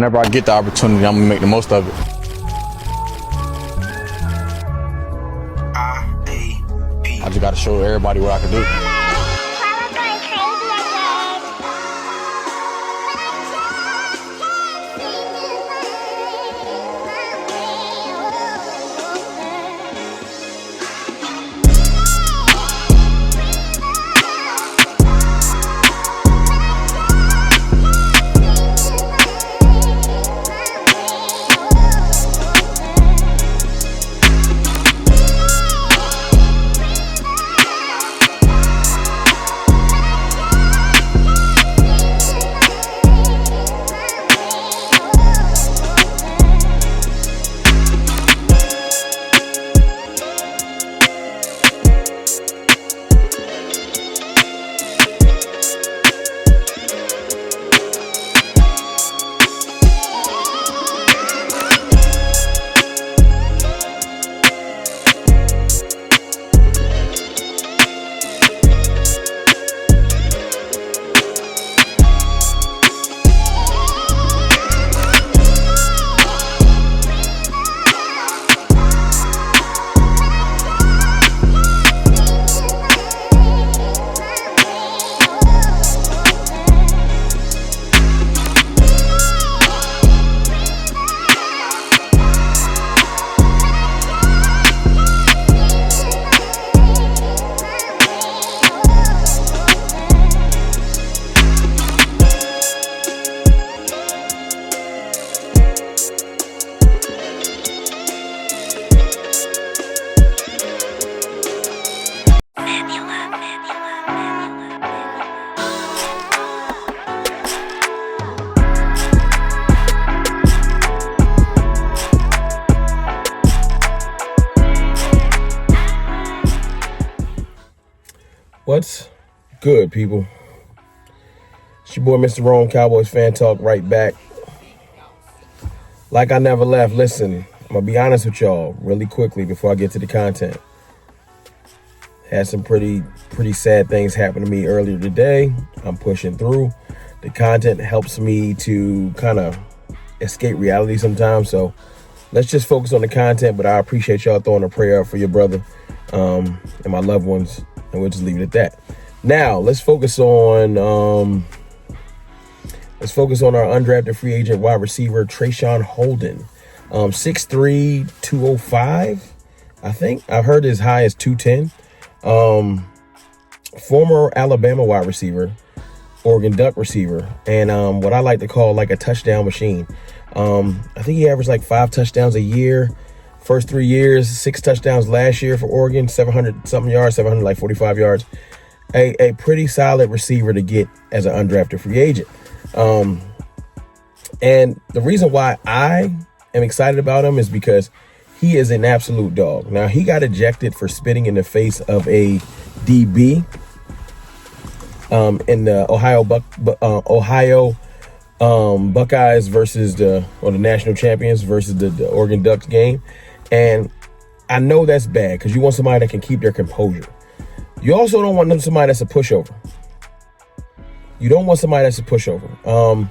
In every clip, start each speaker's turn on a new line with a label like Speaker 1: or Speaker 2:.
Speaker 1: Whenever I get the opportunity, I'm gonna make the most of it. I just gotta show everybody what I can do.
Speaker 2: What's good, people? It's your boy, Mr. Rome, Cowboys Fan Talk, right back. Like I never left. Listen, I'm going to be honest with y'all really quickly before I get to the content. Had some pretty sad things happen to me earlier today. I'm pushing through. The content helps me to kind of escape reality sometimes. So let's just focus on the content, but I appreciate y'all throwing a prayer up for your brother and my loved ones. And we'll just leave it at that. Now, let's focus on our undrafted free agent wide receiver, Holden. 6'3", 205, I think. I've heard as high as 210. Former Alabama wide receiver, Oregon Duck receiver, and what I like to call like a touchdown machine. I think he averaged like 5 touchdowns a year. First 3 years, 6 touchdowns last year for Oregon, 700-something yards, 745 yards. A pretty solid receiver to get as an undrafted free agent. And the reason why I am excited about him is because he is an absolute dog. Now, he got ejected for spitting in the face of a DB in the Ohio Buckeyes versus the national champions versus the Oregon Ducks game. And I know that's bad because you want somebody that can keep their composure. You also don't want somebody that's a pushover. You don't want somebody that's a pushover.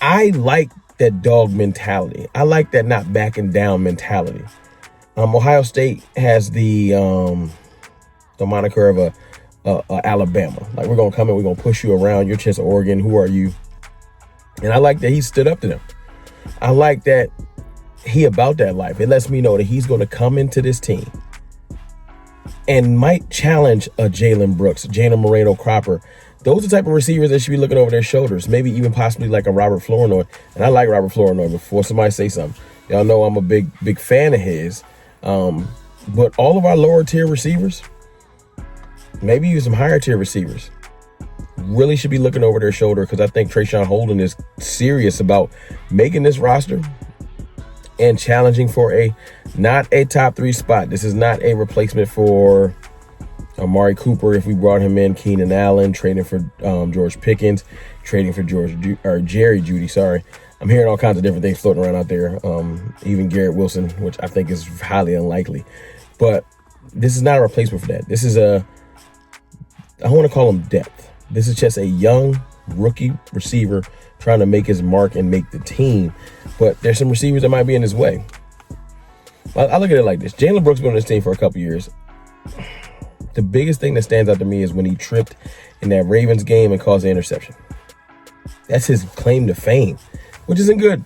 Speaker 2: I like that dog mentality. I like that not backing down mentality. Ohio State has the moniker of a Alabama. Like, we're going to come in, we're going to push you around. You're just Oregon. Who are you? And I like that he stood up to them. I like that he about that life. It lets me know that he's going to come into this team and might challenge a Jalen Brooks, Jalen Moreno-Cropper. Those are the type of receivers that should be looking over their shoulders, maybe even possibly like a Robert Flournoy. And I like Robert Flournoy. Before somebody say something, y'all know I'm a big fan of his. But all of our lower tier receivers, maybe even some higher tier receivers, really should be looking over their shoulder, because I think Holden is serious about making this roster and challenging for not a top 3 spot. This is not a replacement for Amari Cooper if we brought him in, Keenan Allen, trading for George Pickens, trading for Jerry Jeudy. Sorry, I'm hearing all kinds of different things floating around out there. Even Garrett Wilson, which I think is highly unlikely. But this is not a replacement for that. This is I want to call him depth. This is just a young rookie receiver trying to make his mark and make the team. But there's some receivers that might be in his way. I look at it like this. Jalen Brooks been on this team for a couple years. The biggest thing that stands out to me is when he tripped in that Ravens game and caused the interception. That's his claim to fame, which isn't good.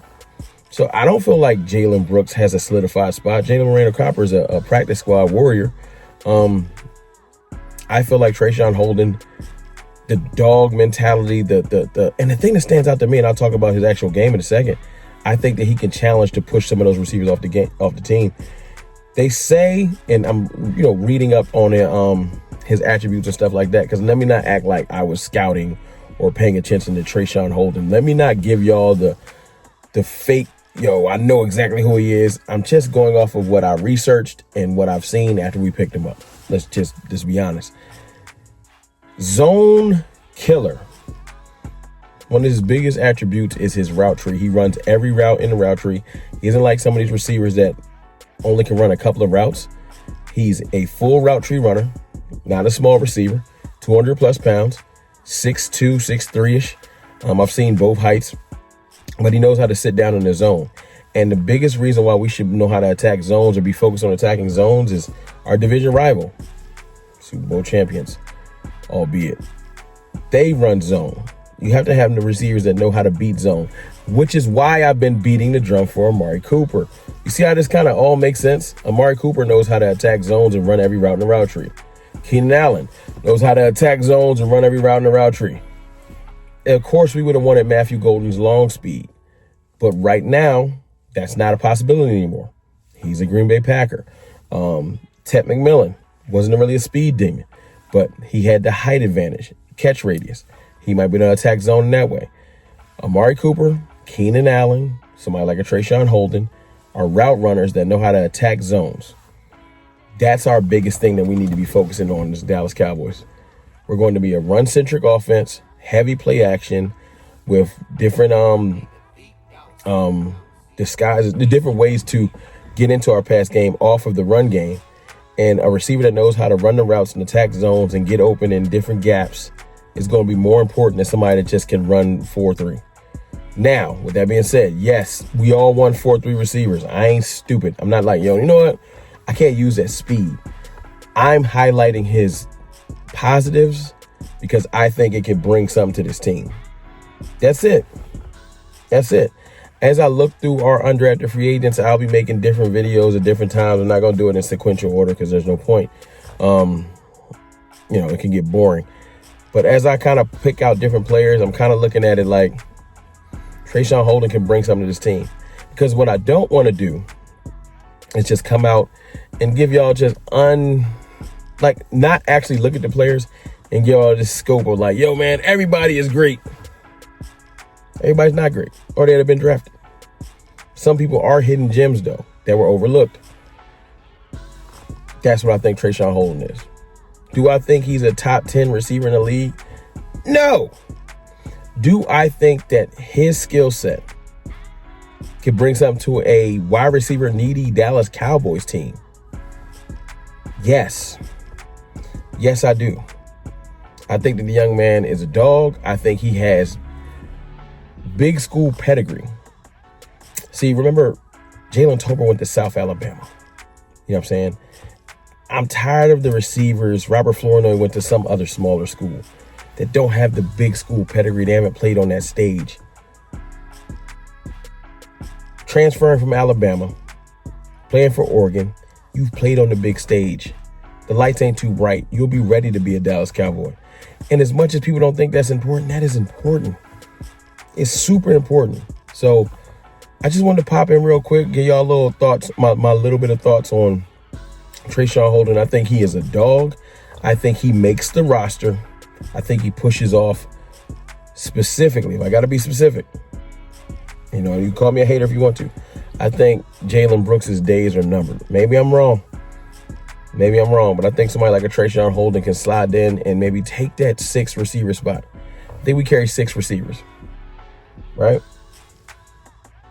Speaker 2: So I don't feel like Jalen Brooks has a solidified spot. Jalen Moreno-Cropper is a practice squad warrior. I feel like Trayshawn Holden, the dog mentality, and the thing that stands out to me, and I'll talk about his actual game in a second, I think that he can challenge to push some of those receivers off the team. They say, and I'm reading up on it, his attributes and stuff like that, because let me not act like I was scouting or paying attention to Trayshawn Holden. Let me not give y'all the fake, I know exactly who he is. I'm just going off of what I researched and what I've seen after we picked him up. Let's just be honest. Zone killer. One of his biggest attributes is his route tree. He runs every route in the route tree. He isn't like some of these receivers that only can run a couple of routes. He's a full route tree runner, not a small receiver, 200 plus pounds, 6'2", 6'3"-ish. I've seen both heights, but he knows how to sit down in the zone. And the biggest reason why we should know how to attack zones or be focused on attacking zones is our division rival, Super Bowl champions, albeit. They run zone. You have to have the receivers that know how to beat zone, which is why I've been beating the drum for Amari Cooper. You see how this kind of all makes sense? Amari Cooper knows how to attack zones and run every route in the route tree. Keenan Allen knows how to attack zones and run every route in the route tree. And of course, we would have wanted Matthew Golden's long speed. But right now, that's not a possibility anymore. He's a Green Bay Packer. Ted McMillan wasn't really a speed demon, but he had the height advantage, catch radius. He might be able to attack zone in that way. Amari Cooper, Keenan Allen, somebody like a Trayshawn Holden are route runners that know how to attack zones. That's our biggest thing that we need to be focusing on as Dallas Cowboys. We're going to be a run-centric offense, heavy play action with different disguises, the different ways to get into our pass game off of the run game, and a receiver that knows how to run the routes and attack zones and get open in different gaps is going to be more important than somebody that just can run 4-3. Now, with that being said, yes, we all want 4-3 receivers. I ain't stupid. I'm not like, you know what? I can't use that speed. I'm highlighting his positives because I think it can bring something to this team. That's it. That's it. As I look through our undrafted free agents, I'll be making different videos at different times. I'm not going to do it in sequential order because there's no point. It can get boring. But as I kind of pick out different players, I'm kind of looking at it like Trayshawn Holden can bring something to this team. Because what I don't want to do is just come out and give y'all just not actually look at the players and give y'all this scope of like, yo, man, everybody is great. Everybody's not great, or they'd have been drafted. Some people are hidden gems, though, that were overlooked. That's what I think Trayshawn Holden is. Do I think he's a top 10 receiver in the league? No. Do I think that his skill set could bring something to a wide receiver needy Dallas Cowboys team? Yes. Yes, I do. I think that the young man is a dog. I think he has big school pedigree. See, remember, Jalen Tolbert went to South Alabama. You know what I'm saying? I'm tired of the receivers. Robert Flournoy went to some other smaller school that don't have the big school pedigree. They haven't played on that stage. Transferring from Alabama, playing for Oregon, you've played on the big stage. The lights ain't too bright. You'll be ready to be a Dallas Cowboy. And as much as people don't think that's important, that is important. It's super important. So I just wanted to pop in real quick, give y'all a little thoughts, my little bit of thoughts on Trayshawn Holden. I think he is a dog. I think he makes the roster. I think he pushes off specifically. If I got to be specific, you call me a hater if you want to. I think Jalen Brooks' days are numbered. Maybe I'm wrong. But I think somebody like a Trayshawn Holden can slide in and maybe take that 6 receiver spot. I think we carry 6 receivers, right?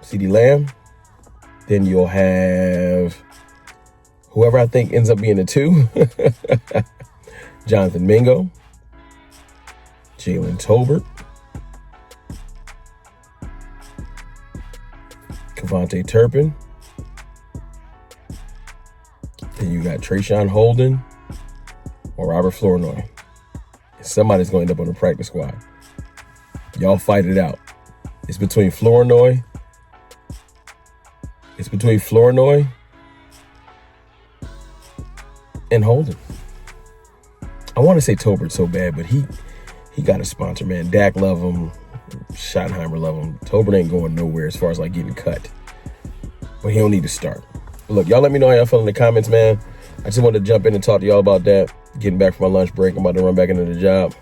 Speaker 2: CeeDee Lamb. Then you'll have whoever I think ends up being the 2. Jonathan Mingo. Jalen Tolbert. Kavontae Turpin. Then you got Trayshawn Holden or Robert Flournoy. Somebody's going to end up on the practice squad. Y'all fight it out. It's between Flournoy. And Holden. I want to say Tolbert so bad, but he got a sponsor, man. Dak love him. Schottenheimer love him. Tolbert ain't going nowhere as far as like getting cut. But he don't need to start. But look, y'all let me know how y'all feel in the comments, man. I just wanted to jump in and talk to y'all about that. Getting back from my lunch break. I'm about to run back into the job.